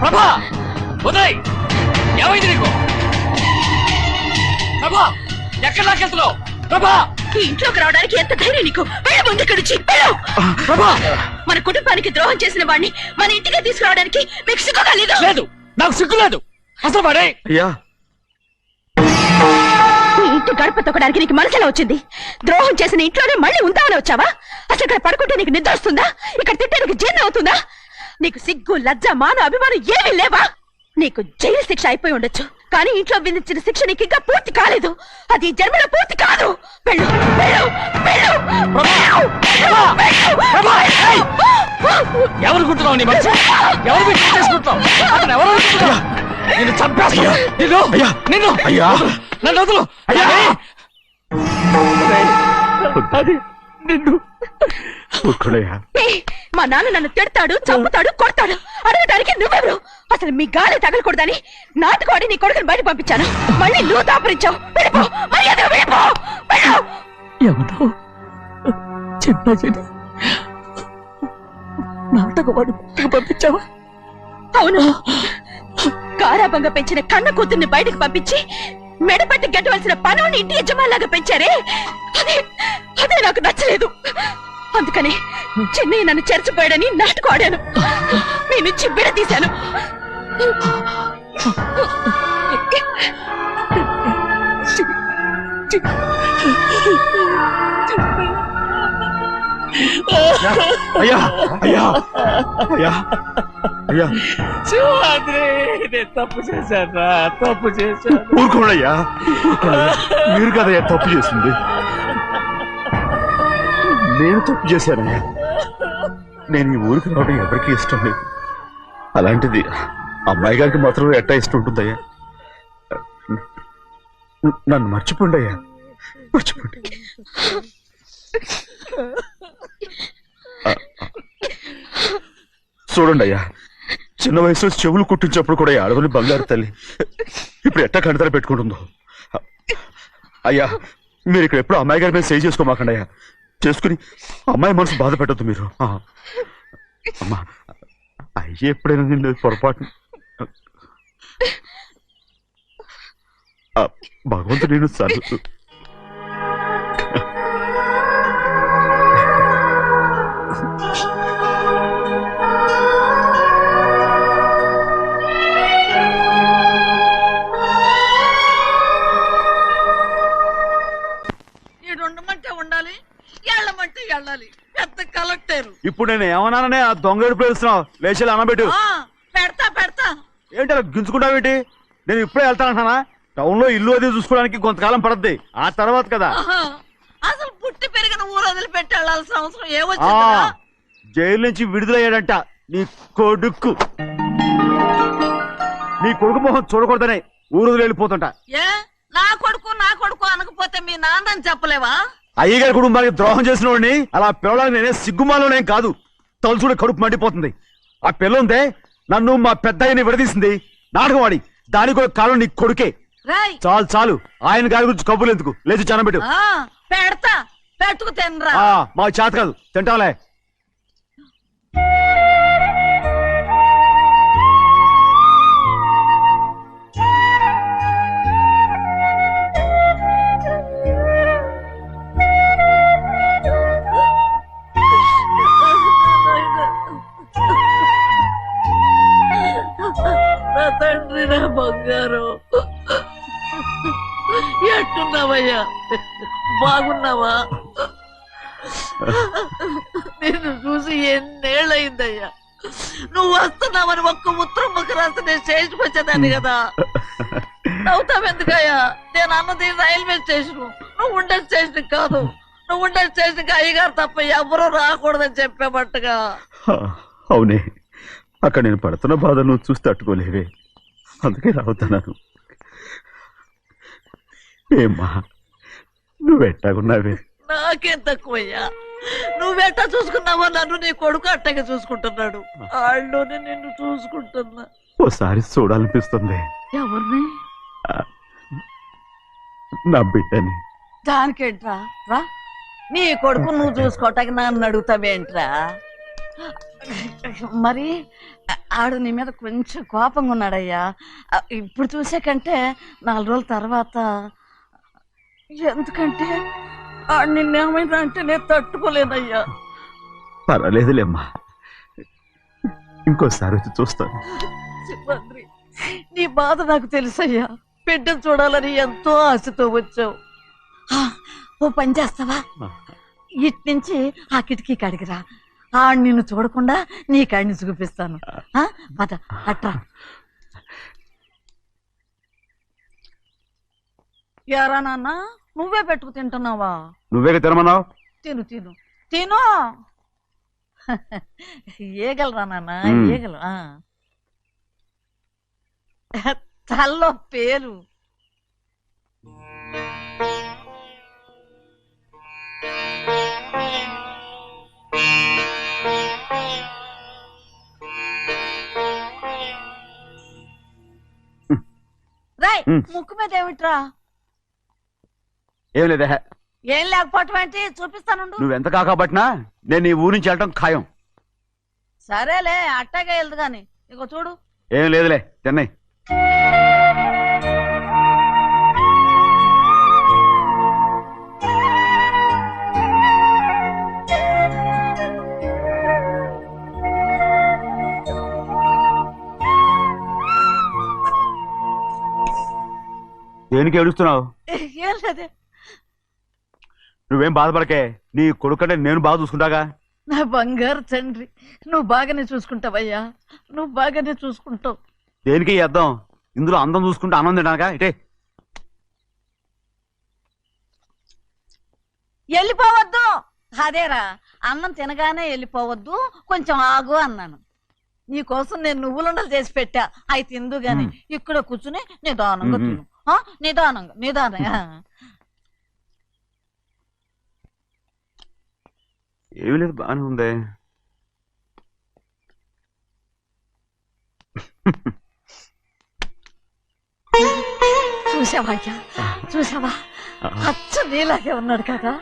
ప్రభా, ఉదయ్, ఏమైంది నీకు? ప్రభా, ఎక్కడ లాకెళ్తున్నావు? ప్రభా, ఈ ఇంట్లోకి రావడానికి ఎంత ధైర్యం నీకు? వెళ్ళు ముందు ఇక్కడి నుంచి, వెళ్ళు. ప్రభా, మన కుటుంబానికి ద్రోహం చేసిన వాడిని మన ఇంటికి తీసుకురావడానికి మీకు సిగ్గుగా లేదు? లేదు, నాకు సిగ్గు లేదు. అసలు వాడే అయ్యా, ఈ ఇంటి గడప తొక్కడానికి నీకు మనసులో వచ్చింది. ద్రోహం చేసిన ఇంట్లోనే మళ్ళీ ఉందామని వచ్చావా? అసలు ఇక్కడ పడుకుంటే నీకు నిద్ర వస్తుందా? ఇక్కడ తింటే నీకు జీర్ణం అవుతుందా? నీకు సిగ్గు, లజ్జ, మాన, అభిమానం ఏమీ లేవా? నీకు జైలు శిక్ష అయిపోయి ఉండొచ్చు, కానీ ఇంట్లో విధించిన శిక్ష నీకు ఇంకా పూర్తి కాలేదు. అది ఈ జన్మలో పూర్తి కాదు. వెళ్ళు, వెళ్ళు, వెళ్ళు, ఎవరుకుంటున్నావు? నీ మనిషి ఎవరు చేసుకుంటున్నావు? అతను ఎవరు అనుకుంటున్నావు? నిన్ను చంపేస్తా. నిన్ను అయ్యా, నన్ను వదులు. అది నిన్ను. మా నాన్న నన్ను తిడతాడు, చంపుతాడు, కొడతాడు. అడగడానికి నువ్వెవరు? అసలు మీ గాలి తగలకూడదని నాటుకోడి నీ కొడుకుని బయట పంపించాను. మళ్ళీ నువ్వు దాపరించావు. వెళ్ళిపో, మర్యాదగా వెళ్ళిపో, వెళ్ళు. ఏమన్నావు? చిన్న చెడి నాటకవాడి పంపించావా? అవును, గారాబంగా పెంచిన కన్న కూతుర్ని బయటకు పంపించి మెడపట్టి గెట్టవలసిన పనుని ఇంటి యజమానిలాగా పెంచారే, అదే నాకు నచ్చలేదు. అందుకని చెన్నై నన్ను చెరచిపోయాడని నాటుకోడాను. మీ నుంచి విడదీశాను. అయ్యా, అయ్యా, అయ్యా, అయ్యా, శివాద్రి, నేను తప్పు చేశాను, తప్పు చేశాను. ఊరుకోండయ్యా, మీరు కదయ్యా తప్పు చేసింది. నేను తప్పు చేశానయ్యా. నేను ఈ ఊరికి రావడం ఎవరికీ ఇష్టం లేదు. అలాంటిది అమ్మాయి గారికి మాత్రం ఎట్టా ఇష్టం ఉంటుందయ్యా. నన్ను మర్చిపోండి అయ్యా, మర్చిపోండి. చూడండి అయ్యా, చిన్న వయసులో చెవులు కుట్టించినప్పుడు కూడా ఆడవని బంగారు తల్లి ఇప్పుడు ఎట్టా కంటతర పెట్టుకుంటుందో. అయ్యా, మీరు ఇక్కడ ఎప్పుడు అమ్మాయి గారి మీద సేవ్ చేసుకోమాకండి అయ్యా. చేసుకుని అమ్మాయి మనసు బాధ పెట్టద్దు మీరు. అమ్మా, అయ్యే ఎప్పుడైనా నిన్ను పొరపాటు భగవంతుడు నేను సర్దు. ఉండాలి, వెళ్ళమంటే వెళ్ళాలి. పెద్ద కలెక్టర్. ఇప్పుడు నేను ఏమన్నాననే ఆ దొంగ ఎడుపు వేస్తున్నావు? లేచేలా అనబెట్టు. పెడతా పెడతా. ఏంటి అలా గించుకుంటావేంటి? నేను ఇప్పుడే వెళ్తానంటానా? టౌన్ లో ఇల్లు అది చూసుకోవడానికి కొంతకాలం పడద్ది, ఆ తర్వాత కదా. అసలు పుట్టి పెరిగిన ఊరు వదిలిపెట్టి వెళ్ళాల్సిన అవసరం ఏమొచ్చిందా? జైలు నుంచి విడుదలయ్యాడంట నీ కొడుకు. నీ కొడుకు మొహం చూడకూడదనే ఊరు వదిలి వెళ్ళిపోతుంటా. ఏ నా కొడుకు అనకపోతే మీ నాన్నని చెప్పలేవా? అయ్యగారి కుటుంబానికి ద్రోహం చేసిన వాడిని అలా పిల్లడానికి నేనే సిగ్గుమాలోనేం కాదు. తలుచుడే కడుపు మండిపోతుంది. ఆ పిల్లందే నన్ను మా పెద్దయ్యని విడదీసింది. నాటకవాడి దానికి కూడా కాలం నీ కొడుకే. చాలు చాలు, ఆయన గారి గురించి కబుర్లు ఎందుకు? లేచి చనబెట్టు. పెడతా, పెట్టుకు తినరా. మా చేత కాదు, తింటాంలే. నా తండ్రి, నా బంగారం, ఎట్టున్నావయ్యా? బాగున్నావా? నిన్ను చూసి ఎన్నేళ్ళయిందయ్యా. నువ్వు వస్తున్నావని ఒక్క ఉత్తరం ముక్క రాస్తే నేను స్టేషన్కి వచ్చేదాన్ని కదా. నవ్వుతావెందుకయ్యా? నేను అన్నది రైల్వే స్టేషన్, నువ్వు ఉండే స్టేషన్ కాదు. నువ్వు ఉండే స్టేషన్కి అయ్యగారు తప్ప ఎవరూ రాకూడదని చెప్పేమట్టుగా. అవునే, అక్కడ నేను పడుతున్న బాధ నువ్వు చూసి తట్టుకోలేవే, అందుకే రావుతున్నాను. ఏమ్మా, నువ్వు ఎట్టాగున్నావే? నాకేం తక్కువయ్యా, నువ్వెట్టా చూసుకున్నావో నన్ను నీ కొడుకు అట్టగా చూసుకుంటున్నాడు. వాళ్ళలోనే నిన్ను చూసుకుంటున్నా. ఓసారి చూడాలనిపిస్తుంది ఎవరిని? నా బిడ్డని. దానికేంట్రా? రా, నీ కొడుకు నువ్వు చూసుకోవటానికి నన్ను అడుగుతావేంట్రా? మరి ఆడు నీ మీద కొంచెం కోపంగా ఉన్నాడయ్యా. ఇప్పుడు చూసే కంటే 4 రోజుల తర్వాత. ఎందుకంటే ఆడు నిన్నేమైనా అంటే నేను తట్టుకోలేనయ్యా. పర్వాలేదులేమ్మా, ఇంకోసారి వచ్చి చూస్తాను. సింహాద్రి, నీ బాధ నాకు తెలుసయ్యా. బిడ్డను చూడాలని ఎంతో ఆశతో వచ్చావు. ఓ పని చేస్తావా? ఇటు నుంచి ఆ కిటికీ కడిగిరా. ఆడు నిన్ను చూడకుండా నీ కాడిని చూపిస్తాను. పద అట్రా. యారా నాన్న, నువ్వే పెట్టుకు తింటున్నావా? నువ్వే తినమన్నావు. తిను తిను తిను. ఏగలరా నాన్న, ఏగలు. తల్లో పేరు. రాయ్, ముక్కు మీద ఏమిట్రా? ఏం లేదే. ఏం లేకపోవటం ఏంటి? చూపిస్తాను. నువ్వెంత కాకబట్టినా నేను ఈ ఊరి నుంచి వెళ్ళటం ఖాయం. సరేలే, అట్టాగే వెళ్దు గాని. ఇగో చూడు. ఏం లేదులే, చెన్నై. దేనికి ఏడుస్తున్నావు? ఏం లేదే. నువ్వేం బాధపడకే, నీ కొడుకంటే నేను బాగా చూసుకుంటాగా. నా బంగారు తండ్రి, నువ్వు బాగానే చూసుకుంటావయ్యా. నువ్వు బాగానే చూసుకుంటావు. దేనికి అర్థం? ఇందులో అందం చూసుకుంటే ఆనందం తినడానికా? ఇటే వెళ్ళిపోవద్దు. అదేరా, అన్నం తినగానే వెళ్ళిపోవద్దు, కొంచెం ఆగు అన్నాను. నీకోసం నేను నువ్వులుండలు చేసి పెట్టా. అవి తిందు గాని ఇక్కడ కూర్చుని నిదానంగా తిను. నిదానంగా నిదానంగా. ఏమి లేదు, బాగానే ఉంది. చూసావా అయ్యా, చూసావా? అచ్చ నీలాగే ఉన్నాడు కదా.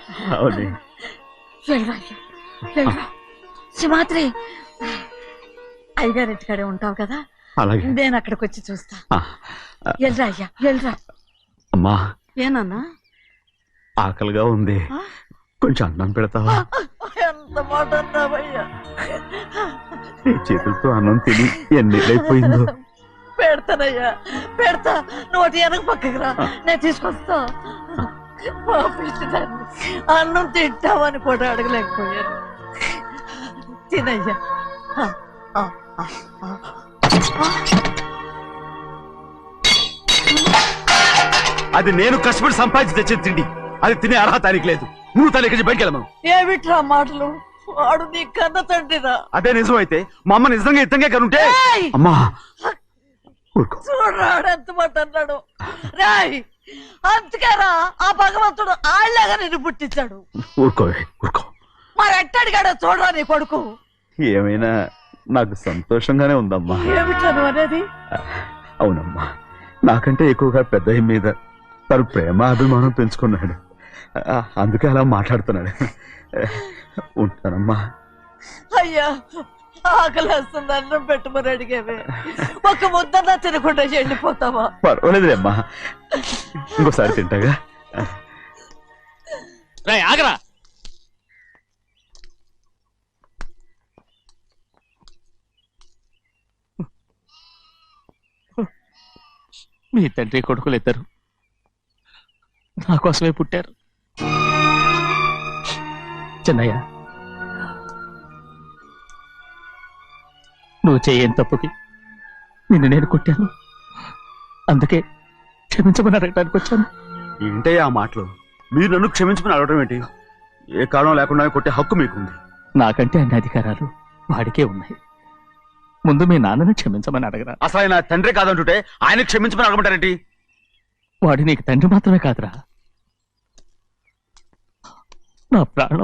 సింహాద్రి, అయ్యగారింటికాడే ఉంటావు కదా, నేను అక్కడికి వచ్చి చూస్తా. వెళ్ళరా అయ్యా, వెళ్ళరా. అమ్మా, ఏనన్నా? ఆకలిగా ఉంది, కొంచెం అన్నం పెడతావా? ఎంత మాట అన్నావయ్యా. నీ చేతులతో అన్నం తిని ఎన్నిళ్ళైపోయిందో. పెడతానయ్యా, పెడతా. నోటి వెనక పక్కకు రా, నేను తీసుకొస్తా. అన్నం తింటామని కూడా అడగలేకపోయాను. తినయ్యా. అది నేను కష్టపడి సంపాదించి తెచ్చేది తిండి. అది తినే అర్హత ఆయనకి లేదు. నువ్వు తల్లి ఇక్కడి బయటికి వెళ్ళమను. ఏమిట్రా మాటలు? వాడు నీ కన్న తండ్రిరా. అదే నిజం అయితే మా అమ్మ నిజంగా ఇద్దంగా కనుంటే. అమ్మా చూడరాడు ఎంత మాట అన్నాడు. రాయ్, అందుకేరా ఆ భగవంతుడు ఆళ్ళగా నిన్ను పుట్టించాడు. ఊరుకోవే, ఊరుకో. మరి ఎట్టడిగాడో చూడరా నీ కొడుకు. ఏమైనా నాకు సంతోషంగానే ఉందమ్మా. ఏమిట్రా నువ్వు అనేది? అవునమ్మా, నాకంటే ఎక్కువగా పెద్ద మీద తను ప్రేమ అభిమానం పెంచుకున్నాడు. అందుకే అలా మాట్లాడుతున్నాడు. ఉంటానమ్మా. అయ్యా, ఆకలేస్తుంది, అన్నం పెట్టమని అడిగేవే. ఒక ముద్దన్నా తినకుండా వెళ్ళిపోతావా? పర్వాలేదులేమ్మా, ఇంకోసారి తింటాగా. ఆగరా. మీ తండ్రి కొడుకులు ఇద్దరు నా కోసమే పుట్టారు. చెన్నయ్య, నువ్వు చేయని తప్పుకి నిన్ను నేను కొట్టాను. అందుకే క్షమించమని అడగడానికి వచ్చాను. ఏంటయ్యా ఆ మాటలు? మీరు నన్ను క్షమించమని అడగడం ఏంటి? ఏ కారణం లేకుండా కొట్టే హక్కు మీకుంది. నాకంటే అన్ని అధికారాలు వాడికే ఉన్నాయి. ముందు మీ నాన్నని క్షమించమని అడగరా. అసలు ఆయన తండ్రి కాదంటుంటే ఆయన క్షమించమని అడగమంటారేంటి? వాడి నీకు తండ్రి మాత్రమే కాదురా, నా ప్రాణం.